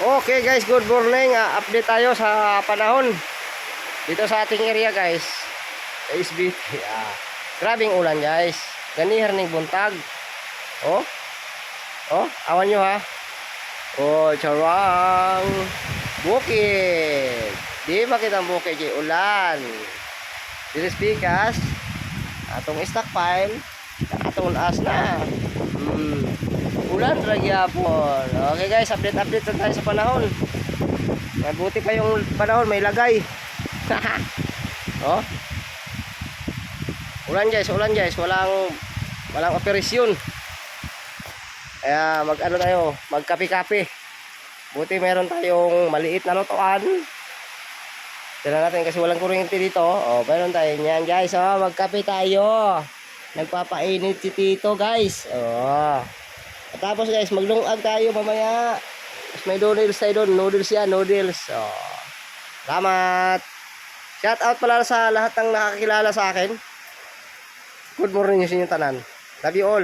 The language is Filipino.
Okay guys, good morning. Update tayo sa panahon dito sa ating area guys. Sa SB. Grabing ulan guys. Ganihar ning buntag. Oh. Oh, awan nyo ha. Oh, charang. Bukid. Di ba kitang bukid kay ulan? Diris pikas. Atong stockpile. Atong as na. Ulan ragyapon. Okay guys, update tayo sa panahon. Mabuti pa yung panahon, may lagay. Oh. Ulan guys. Walang operasyon. Kaya mag-ano tayo, magkape-kape. Buti meron tayong maliit na lutuan. Tignan natin kasi walang kuryente dito. Oh, meron tayo niyan guys. Oh, magkape tayo. Nagpapainit si Tito guys. Oh. At tapos guys, maglungag tayo mamaya. Tapos may noodles tayo doon. Noodles yan, noodles. Oh. Salamat. Shout out pala sa lahat ng nakakilala sa akin. Good morning sa inyong tanan. Love you all.